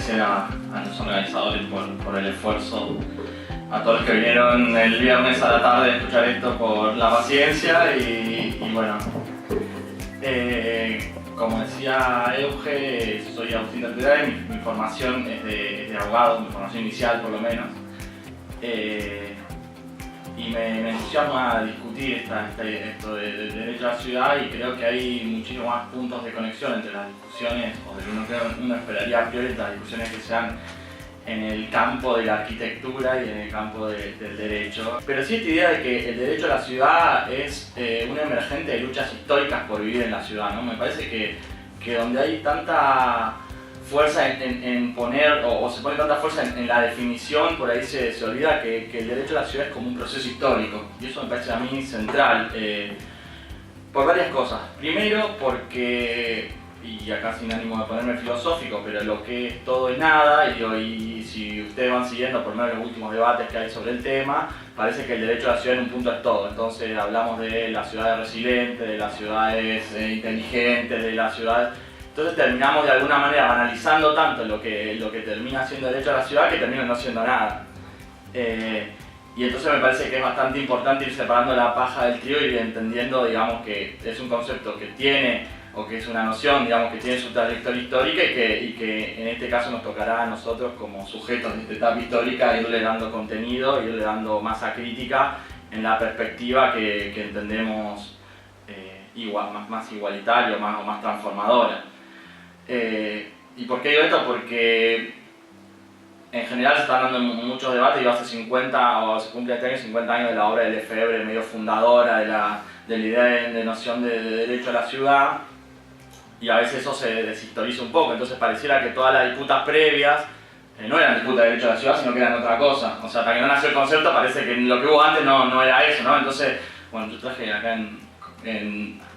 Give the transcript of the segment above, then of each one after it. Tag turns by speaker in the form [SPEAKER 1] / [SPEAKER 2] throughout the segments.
[SPEAKER 1] agradecer a los organizadores por el esfuerzo, a todos los que vinieron el viernes a la tarde a escuchar esto por la paciencia y bueno, como decía Euge, soy Agustín Tertera y mi formación es de abogado, mi formación inicial por lo menos. Y me entusiasma discutir esto del derecho a la ciudad y creo que hay muchísimos más puntos de conexión entre las discusiones, o de lo que uno esperaría a priori, las discusiones que se dan en el campo de la arquitectura y en el campo del derecho. Pero sí esta idea de que el derecho a la ciudad es un emergente de luchas históricas por vivir en la ciudad, ¿no? Me parece que donde hay tanta fuerza en poner, o se pone tanta fuerza en la definición, por ahí se olvida que el derecho a la ciudad es como un proceso histórico. Y eso me parece a mí central, por varias cosas. Primero porque, y acá sin ánimo de ponerme filosófico, pero lo que es todo es nada, y si ustedes van siguiendo por medio de los últimos debates que hay sobre el tema, parece que el derecho a la ciudad en un punto es todo. Entonces hablamos de las ciudades resilientes, de las ciudades inteligentes, de la ciudad. Entonces terminamos de alguna manera banalizando tanto lo que termina siendo derecho a la ciudad que termina no siendo nada. Y entonces me parece que es bastante importante ir separando la paja del trigo y ir entendiendo, digamos, que es un concepto que tiene, o que es una noción, digamos, que tiene su trayectoria histórica y que en este caso nos tocará a nosotros como sujetos de esta etapa histórica irle dando contenido, irle dando masa crítica en la perspectiva que entendemos más igualitaria o más transformadora. ¿Y por qué digo esto? Porque en general se están dando muchos debates. Yo hace 50, o se cumple este año 50 años de la obra de Lefebvre, medio fundadora de la idea de noción de derecho a la ciudad, y a veces eso se deshistoriza un poco, entonces pareciera que todas las disputas previas no eran disputas de derecho a la ciudad, sino que eran otra cosa. O sea, hasta que no nació el concepto parece que lo que hubo antes no era eso, ¿no? Entonces, bueno, yo traje acá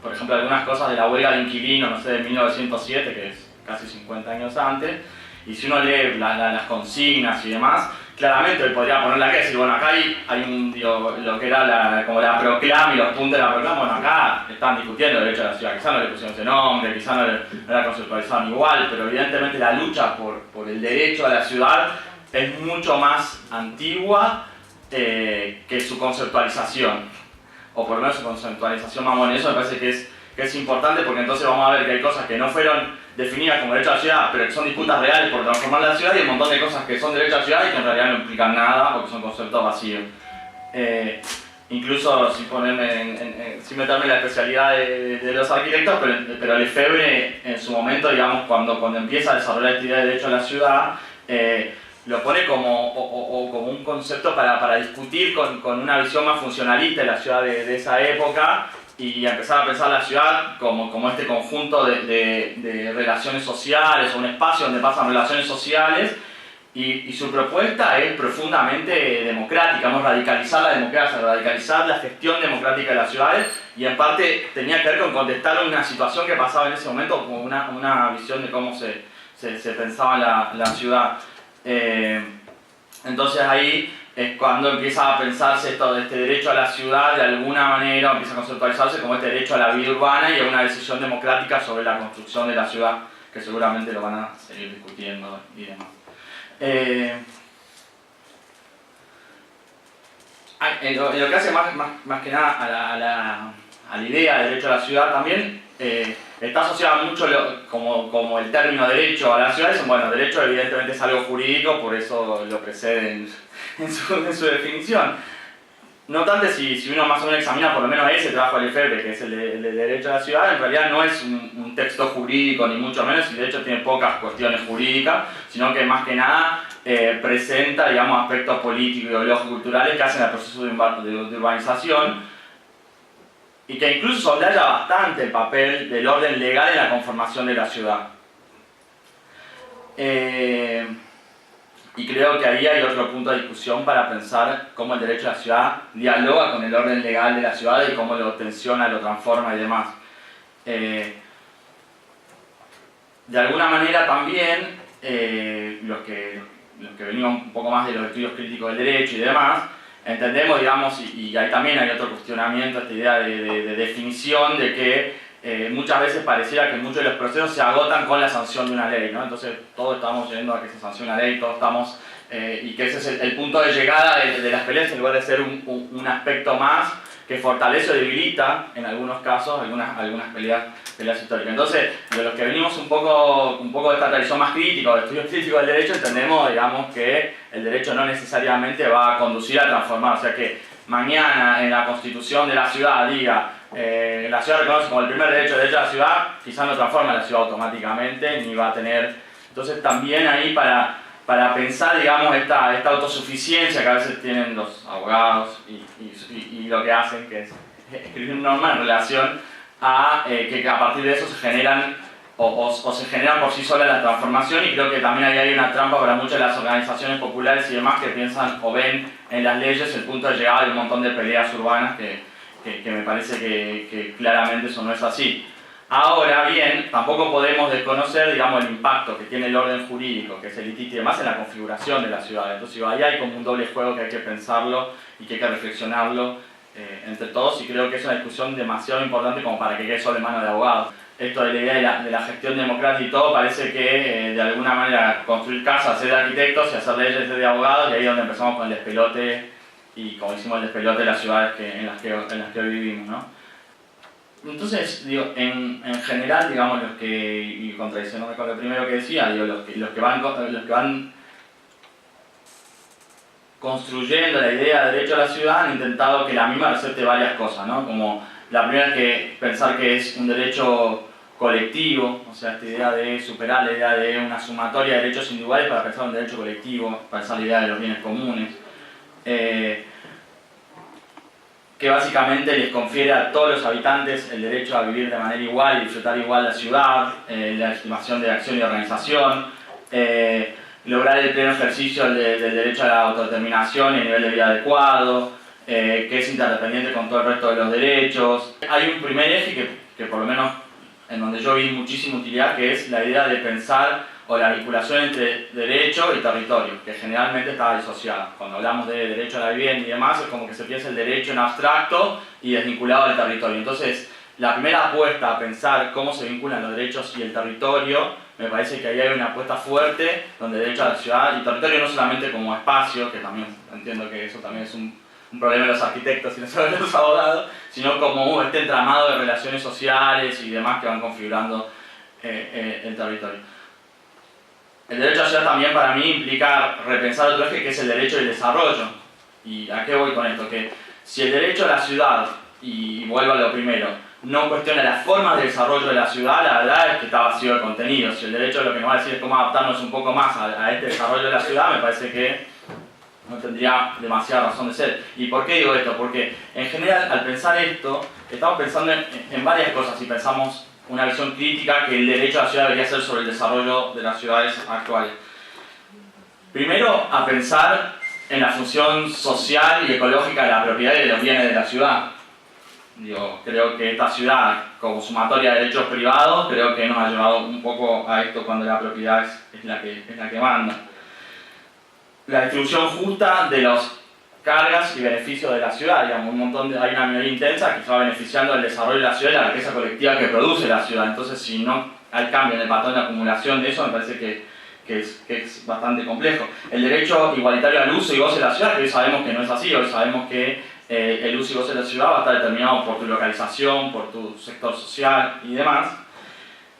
[SPEAKER 1] por ejemplo, algunas cosas de la huelga de inquilinos, no sé, de 1907, que es casi 50 años antes, y si uno lee las consignas y demás, claramente podría ponerle acá y decir, bueno, acá hay lo que era como la proclama y los puntos de la proclama, bueno, acá están discutiendo el derecho a la ciudad, quizás no le pusieron ese nombre, quizás no la conceptualizaron igual, pero evidentemente la lucha por el derecho a la ciudad es mucho más antigua que su conceptualización. O por lo menos su conceptualización más moderna. Eso me parece que es importante, porque entonces vamos a ver que hay cosas que no fueron definidas como derecho a la ciudad, pero que son disputas reales por transformar la ciudad, y un montón de cosas que son derecho a la ciudad y que en realidad no implican nada o que son conceptos vacíos. Incluso sin meterme en la especialidad de los arquitectos, pero Lefebvre en su momento, digamos, cuando empieza a desarrollar esta idea de derecho a la ciudad, lo pone como un concepto para discutir con una visión más funcionalista de la ciudad de esa época, y empezar a pensar la ciudad como este conjunto de relaciones sociales, o un espacio donde pasan relaciones sociales, y su propuesta es profundamente democrática, ¿no? Radicalizar la democracia, radicalizar la gestión democrática de las ciudades, y en parte tenía que ver con contestar una situación que pasaba en ese momento, como una visión de cómo se pensaba la ciudad. Entonces ahí es cuando empieza a pensarse esto de este derecho a la ciudad, de alguna manera empieza a conceptualizarse como este derecho a la vida urbana y a una decisión democrática sobre la construcción de la ciudad, que seguramente lo van a seguir discutiendo y demás. En lo que hace más que nada a la idea de derecho a la ciudad también, está asociado mucho como el término derecho a la ciudad. Bueno, derecho evidentemente es algo jurídico, por eso lo precede en su definición. No obstante, si uno más o menos examina por lo menos ese trabajo de Lefebvre, que es el de derecho a la ciudad, en realidad no es un texto jurídico ni mucho menos, y de hecho tiene pocas cuestiones jurídicas, sino que más que nada presenta, digamos, aspectos políticos, ideológicos, culturales que hacen el proceso de urbanización, y que incluso soslaya bastante el papel del orden legal en la conformación de la ciudad. Y creo que ahí hay otro punto de discusión para pensar cómo el derecho a la ciudad dialoga con el orden legal de la ciudad y cómo lo tensiona, lo transforma y demás. De alguna manera también, los que venimos un poco más de los estudios críticos del derecho y demás, entendemos, digamos, y ahí también hay otro cuestionamiento, esta idea de definición de que muchas veces pareciera que muchos de los procesos se agotan con la sanción de una ley, ¿no? Entonces todos estamos yendo a que se sancione una ley, todos estamos, y que ese es el punto de llegada de las peleas, en lugar de ser un aspecto más que fortalece o debilita, en algunos casos, algunas peleas históricas. Entonces, de los que venimos un poco de esta tradición más crítica, o de estudios críticos del derecho, entendemos, digamos, que el derecho no necesariamente va a conducir a transformar, o sea que mañana en la constitución de la ciudad diga la ciudad reconoce como el primer derecho a la ciudad, quizás no transforma la ciudad automáticamente, ni va a tener... Entonces también ahí para pensar, digamos, esta autosuficiencia que a veces tienen los abogados y lo que hacen, que es escribir norma en relación a que a partir de eso se generan o se generan por sí solas la transformación, y creo que también ahí hay una trampa para muchas de las organizaciones populares y demás que piensan o ven en las leyes el punto de llegada de un montón de peleas urbanas que me parece que claramente eso no es así. Ahora bien, tampoco podemos desconocer, digamos, el impacto que tiene el orden jurídico, que es elitista y demás, en la configuración de la ciudad. Entonces ahí hay como un doble juego que hay que pensarlo y que hay que reflexionarlo entre todos, y creo que es una discusión demasiado importante como para que quede solo en manos de abogados. Esto de la idea de la gestión democrática y todo, parece que de alguna manera construir casas es de arquitectos y hacer leyes es de abogados, y ahí es donde empezamos con el despelote, y como hicimos el despelote de las ciudades en las que hoy vivimos, ¿no? Entonces, digo, en general, digamos, los que, y contradiciéndome con lo primero que decía, digo, los que van construyendo la idea de derecho a la ciudad han intentado que la misma recete varias cosas, ¿no? Como la primera es que pensar que es un derecho colectivo, o sea, esta idea de superar la idea de una sumatoria de derechos individuales para pensar en un derecho colectivo, para pensar la idea de los bienes comunes. Que básicamente les confiere a todos los habitantes el derecho a vivir de manera igual y disfrutar igual la ciudad, la estimación de acción y organización, lograr el pleno ejercicio del derecho a la autodeterminación y el nivel de vida adecuado, que es interdependiente con todo el resto de los derechos. Hay un primer eje que por lo menos en donde yo vi muchísima utilidad, que es la idea de pensar o la vinculación entre derecho y territorio, que generalmente está disociada. Cuando hablamos de derecho a la vivienda y demás, es como que se piensa el derecho en abstracto y desvinculado del territorio. Entonces, la primera apuesta a pensar cómo se vinculan los derechos y el territorio, me parece que ahí hay una apuesta fuerte, donde derecho a la ciudad y territorio no solamente como espacio, que también entiendo que eso también es un problema de los arquitectos y no solo de los abogados, sino como este entramado de relaciones sociales y demás que van configurando el territorio. El derecho a la ciudad también para mí implica repensar otro eje, que es el derecho al desarrollo. ¿Y a qué voy con esto? Que si el derecho a la ciudad, y vuelvo a lo primero, no cuestiona las formas de desarrollo de la ciudad, la verdad es que está vacío de contenido. Si el derecho lo que nos va a decir es cómo adaptarnos un poco más a este desarrollo de la ciudad, me parece que no tendría demasiada razón de ser. ¿Y por qué digo esto? Porque en general al pensar esto, estamos pensando en varias cosas y pensamos una visión crítica que el derecho a la ciudad debería ser sobre el desarrollo de las ciudades actuales. Primero, a pensar en la función social y ecológica de la propiedad y de los bienes de la ciudad. Creo que esta ciudad, como sumatoria de derechos privados, creo que nos ha llevado un poco a esto cuando la propiedad es la que manda. La distribución justa de los cargas y beneficios de la ciudad, digamos, hay una minoría intensa que está beneficiando del desarrollo de la ciudad y la riqueza colectiva que produce la ciudad. Entonces, si no hay cambio en el patrón de acumulación de eso, me parece que es bastante complejo. El derecho igualitario al uso y goce de la ciudad, que hoy sabemos que no es así, hoy sabemos que el uso y goce de la ciudad va a estar determinado por tu localización, por tu sector social y demás.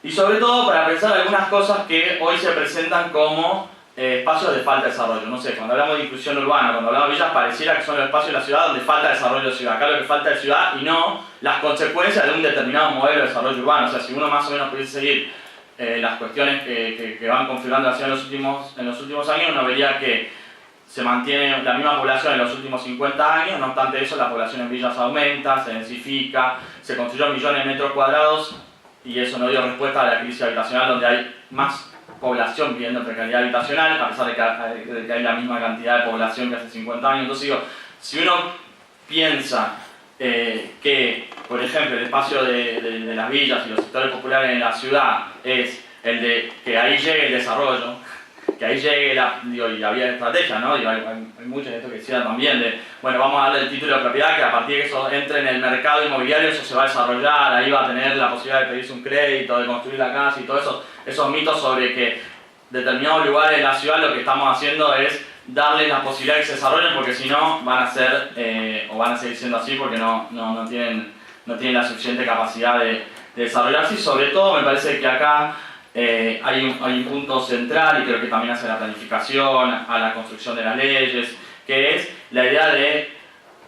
[SPEAKER 1] Y sobre todo para pensar algunas cosas que hoy se presentan como espacios de falta de desarrollo. No sé, cuando hablamos de inclusión urbana, cuando hablamos de villas, pareciera que son los espacios de la ciudad donde falta desarrollo de ciudad. Acá lo que falta es ciudad y no las consecuencias de un determinado modelo de desarrollo urbano. O sea, si uno más o menos pudiese seguir las cuestiones que van configurando la ciudad en los últimos años, uno vería que se mantiene la misma población en los últimos 50 años, no obstante eso la población en villas aumenta, se densifica, se construyeron millones de metros cuadrados y eso no dio respuesta a la crisis habitacional, donde hay más población viviendo en precariedad habitacional, a pesar de que hay la misma cantidad de población que hace 50 años. Entonces digo, si uno piensa que, por ejemplo, el espacio de las villas y los sectores populares en la ciudad es el de que ahí llegue el desarrollo, que ahí llegue y había estrategias, ¿no? Hay muchas de esto que decía también de, bueno, vamos a darle el título de propiedad, que a partir de que eso entre en el mercado inmobiliario, eso se va a desarrollar, ahí va a tener la posibilidad de pedirse un crédito, de construir la casa y todo eso, esos mitos sobre que determinados lugares de la ciudad lo que estamos haciendo es darles la posibilidad de que se desarrollen, porque si no van a ser, o van a seguir siendo así porque no tienen la suficiente capacidad de desarrollarse. Y sobre todo me parece que acá hay un punto central, y creo que también hace la planificación, a la construcción de las leyes, que es la idea de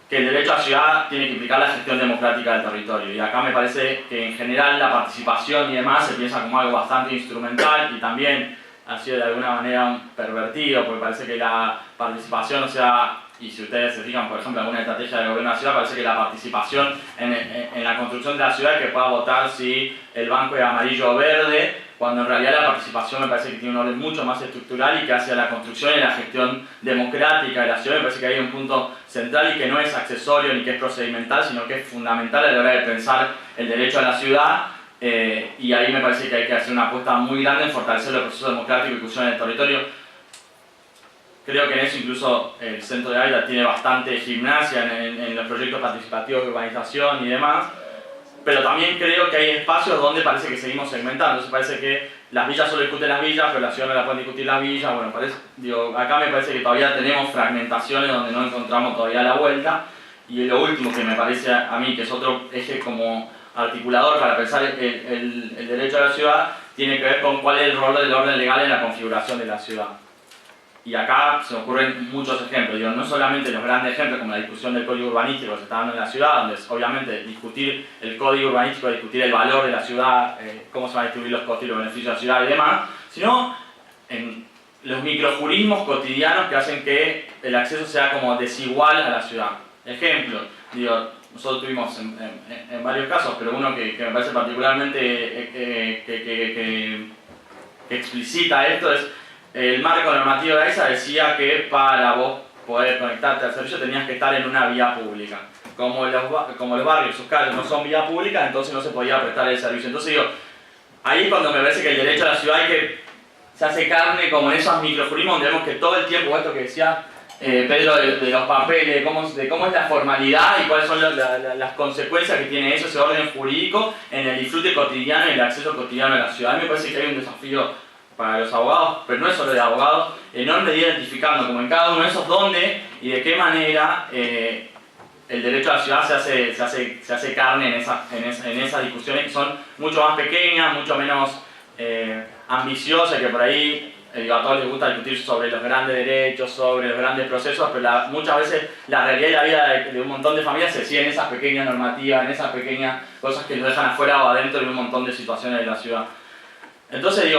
[SPEAKER 1] que el derecho a la ciudad tiene que implicar la gestión democrática del territorio. Y acá me parece que en general la participación y demás se piensa como algo bastante instrumental, y también ha sido de alguna manera pervertido, porque parece que la participación, o sea, y si ustedes se fijan, por ejemplo, en alguna estrategia del gobierno de la ciudad, parece que la participación en la construcción de la ciudad es que pueda votar si el banco es amarillo o verde, cuando en realidad la participación me parece que tiene un orden mucho más estructural y que hace a la construcción y la gestión democrática de la ciudad. Me parece que hay un punto central y que no es accesorio ni que es procedimental, sino que es fundamental a la hora de pensar el derecho a la ciudad. Y ahí me parece que hay que hacer una apuesta muy grande en fortalecer el proceso democrático y inclusión en el territorio. Creo que en eso incluso el Centro de Hábitat tiene bastante gimnasia en los proyectos participativos de urbanización y demás, pero también creo que hay espacios donde parece que seguimos segmentando. Entonces parece que las villas solo discuten las villas, pero la ciudad no la pueden discutir las villas. Bueno, acá me parece que todavía tenemos fragmentaciones donde no encontramos todavía la vuelta. Y lo último que me parece a mí, que es otro eje como articulador para pensar el derecho a la ciudad, tiene que ver con cuál es el rol del orden legal en la configuración de la ciudad. Y acá se me ocurren muchos ejemplos, no solamente los grandes ejemplos como la discusión del código urbanístico que se está dando en la ciudad, donde es, obviamente discutir el código urbanístico, discutir el valor de la ciudad, cómo se van a distribuir los costos y los beneficios de la ciudad y demás, sino en los microjurismos cotidianos que hacen que el acceso sea como desigual a la ciudad. Ejemplo, nosotros tuvimos en varios casos, pero uno que me parece particularmente que explicita esto es el marco normativo de AISA. Decía que para vos poder conectarte al servicio tenías que estar en una vía pública. Como los barrios, sus calles no son vía pública, entonces no se podía prestar el servicio. Entonces ahí es cuando me parece que el derecho a la ciudad se hace carne como en esos microjurismos donde vemos que todo el tiempo, esto que decía Pedro de los papeles, de cómo es la formalidad y cuáles son las consecuencias que tiene eso, ese orden jurídico en el disfrute cotidiano y el acceso cotidiano a la ciudad. A mí me parece que hay un desafío para los abogados, pero no es solo de abogados, enorme de ir identificando como en cada uno de esos dónde y de qué manera el derecho a la ciudad se hace carne en esas discusiones que son mucho más pequeñas, mucho menos ambiciosas, que por ahí a todos les gusta discutir sobre los grandes derechos, sobre los grandes procesos, pero muchas veces la realidad y la vida de un montón de familias se sigue en esas pequeñas normativas, en esas pequeñas cosas que nos dejan afuera o adentro de un montón de situaciones de la ciudad. Entonces y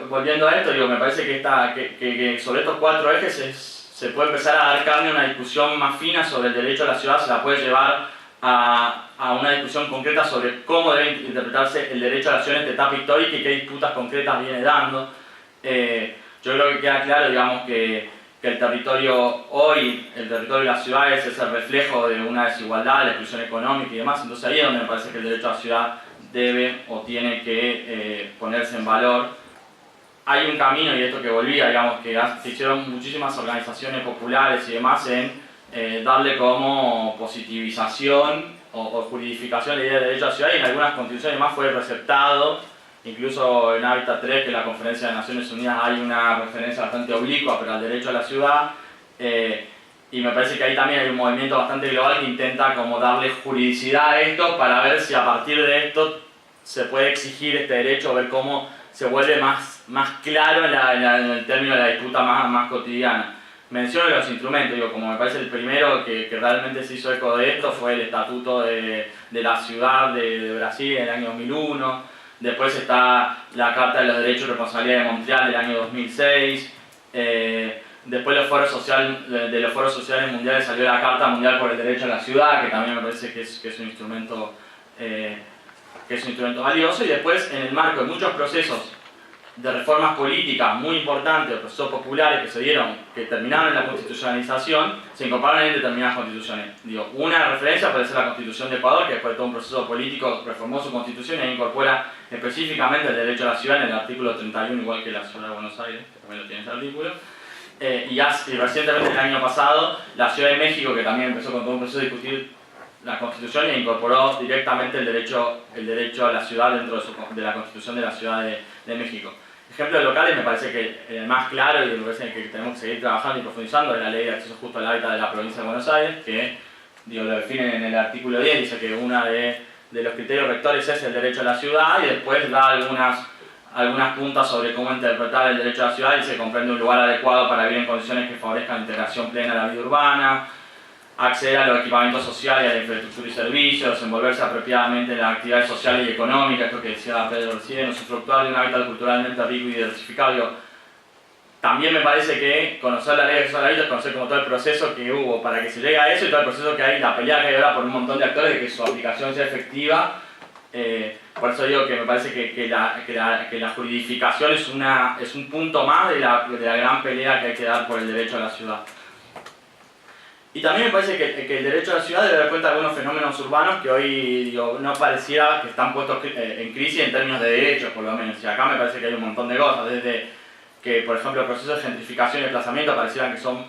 [SPEAKER 1] volviendo a esto, me parece que sobre estos cuatro ejes se puede empezar a dar carne a una discusión más fina sobre el derecho a la ciudad, se la puede llevar a una discusión concreta sobre cómo debe interpretarse el derecho a la ciudad en esta etapa histórica y qué disputas concretas viene dando. Yo creo que queda claro, que el territorio hoy, el territorio de las ciudades es el reflejo de una desigualdad, la exclusión económica y demás. Entonces ahí es donde me parece que el derecho a la ciudad debe o tiene que ponerse en valor. Hay un camino, y esto que volvía, que hicieron muchísimas organizaciones populares y demás en darle como positivización o juridificación la idea de derecho a la ciudad, y en algunas constituciones más fue receptado. Incluso en Hábitat 3, que en la Conferencia de Naciones Unidas hay una referencia bastante oblicua, pero al derecho a la ciudad. Y me parece que ahí también hay un movimiento bastante global que intenta como darle juridicidad a esto para ver si a partir de esto se puede exigir este derecho, ver cómo se vuelve más claro en el término de la disputa más cotidiana. Menciono los instrumentos, como me parece el primero que realmente se hizo eco de esto fue el Estatuto de la Ciudad de Brasil en el año 2001. Después está la Carta de los Derechos y Responsabilidades de Montreal del año 2006. Después de los foros sociales mundiales salió la Carta Mundial por el Derecho a la Ciudad, que también me parece que es un instrumento valioso. Y después, en el marco de muchos procesos de reformas políticas muy importantes, de procesos populares que se dieron, que terminaron en la constitucionalización, se incorporaron en determinadas constituciones. Digo, una referencia puede ser la Constitución de Ecuador, que después de todo un proceso político reformó su constitución y incorpora específicamente el derecho a la ciudad en el artículo 31, igual que la ciudad de Buenos Aires, que también lo tiene ese artículo. Y recientemente, el año pasado, la Ciudad de México, que también empezó con todo un proceso de discutir la Constitución e incorporó directamente el derecho a la ciudad dentro de la Constitución de la Ciudad de México. Ejemplos locales me parece que el más claro y me parece que tenemos que seguir trabajando y profundizando es la Ley de Acceso Justo al Hábitat de la Provincia de Buenos Aires, que lo define en el artículo 10, dice que uno de los criterios rectores es el derecho a la ciudad y después da algunas puntas sobre cómo interpretar el derecho a la ciudad y se comprende un lugar adecuado para vivir en condiciones que favorezcan la integración plena de la vida urbana, acceder a los equipamientos sociales, a la infraestructura y servicios, envolverse apropiadamente en las actividades sociales y económicas, esto que decía Pedro recién, usufructuar de un hábitat culturalmente rico y diversificado. También me parece que conocer la ley de acceso al hábitat es conocer como todo el proceso que hubo para que se llegue a eso y todo el proceso que hay, la pelea que hay ahora por un montón de actores de que su aplicación sea efectiva. Por eso digo que me parece que la juridificación es un punto más de la gran pelea que hay que dar por el derecho a la ciudad. Y también me parece que el derecho a la ciudad debe dar cuenta de algunos fenómenos urbanos que hoy no pareciera que están puestos en crisis en términos de derechos, por lo menos. Y acá me parece que hay un montón de cosas, desde que, por ejemplo, el proceso de gentrificación y desplazamiento parecieran que son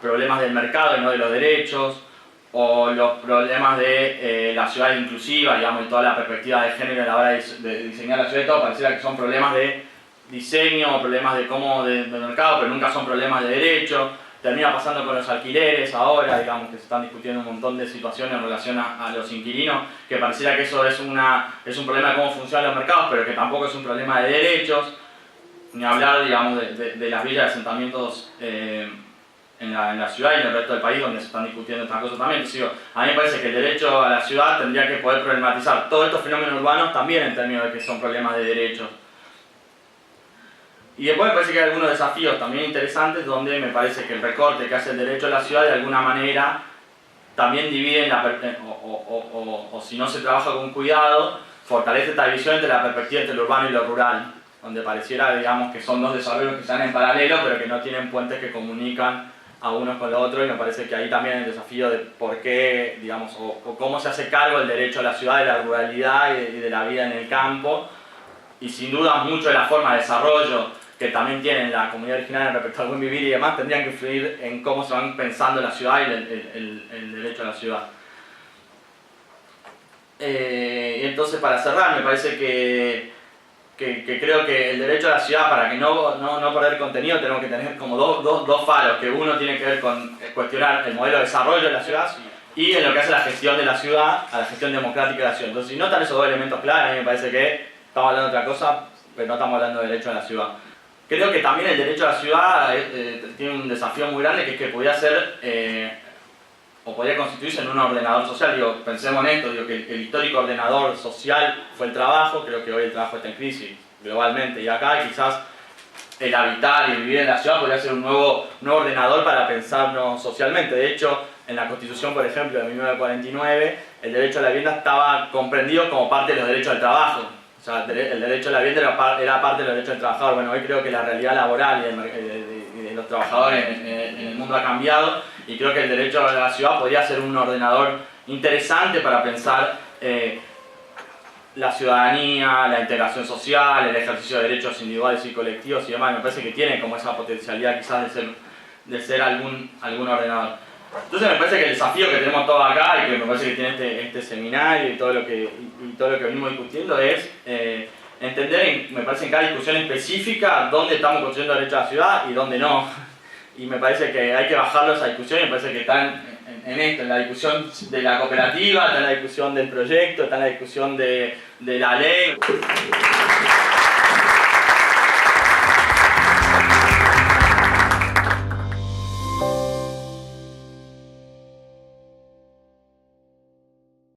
[SPEAKER 1] problemas del mercado y no de los derechos, o los problemas de la ciudad inclusiva, digamos, y toda la perspectiva de género a la hora de diseñar la ciudad y todo, pareciera que son problemas de diseño o problemas de mercado, pero nunca son problemas de derechos. Termina pasando con los alquileres ahora, digamos que se están discutiendo un montón de situaciones en relación a los inquilinos, que pareciera que eso es un problema de cómo funcionan los mercados, pero que tampoco es un problema de derechos, ni hablar, digamos, de las villas de asentamientos en la ciudad y en el resto del país donde se están discutiendo estas cosas también. Entonces, a mí me parece que el derecho a la ciudad tendría que poder problematizar todos estos fenómenos urbanos también en términos de que son problemas de derechos. Y después me parece que hay algunos desafíos también interesantes donde me parece que el recorte que hace el derecho a la ciudad de alguna manera también divide o si no se trabaja con cuidado, fortalece esta división entre la perspectiva entre lo urbano y lo rural, donde pareciera, digamos, que son dos desarrollos que están en paralelo pero que no tienen puentes que comunican a unos con los otros, y me parece que ahí también el desafío de por qué, digamos, o cómo se hace cargo el derecho a la ciudad de la ruralidad y de la vida en el campo, y sin duda mucho de la forma de desarrollo que también tienen la comunidad originaria respecto al buen vivir y demás, tendrían que influir en cómo se van pensando la ciudad y el derecho a la ciudad. Y entonces, para cerrar, me parece que creo que el derecho a la ciudad, para que no perder contenido, tenemos que tener como dos faros, que uno tiene que ver con cuestionar el modelo de desarrollo de la ciudad y en lo que hace la gestión de la ciudad, a la gestión democrática de la ciudad. Entonces, si no están esos dos elementos claros, a mí me parece que estamos hablando de otra cosa, pero no estamos hablando de derecho a la ciudad. Creo que también el derecho a la ciudad tiene un desafío muy grande, que es que podría ser o podría constituirse en un ordenador social. Digo, pensemos en esto, digo, que el histórico ordenador social fue el trabajo. Creo que hoy el trabajo está en crisis globalmente, y acá quizás el habitar y vivir en la ciudad podría ser un nuevo ordenador para pensarnos socialmente. De hecho, en la Constitución, por ejemplo, de 1949, el derecho a la vivienda estaba comprendido como parte de los derechos al trabajo. O sea, el derecho a la vivienda era parte de los derechos del trabajador. Bueno, hoy creo que la realidad laboral y de los trabajadores en el mundo ha cambiado, y creo que el derecho a la ciudad podría ser un ordenador interesante para pensar la ciudadanía, la integración social, el ejercicio de derechos individuales y colectivos y demás. Me parece que tiene como esa potencialidad quizás de ser algún ordenador. Entonces me parece que el desafío que tenemos todos acá, y que me parece que tiene este seminario y todo lo que venimos discutiendo, es entender, me parece, en cada discusión específica dónde estamos construyendo derecho a la ciudad y dónde no. Y me parece que hay que bajarlo a esa discusión, y me parece que están en la discusión de la cooperativa, está en la discusión del proyecto, está en la discusión de la ley.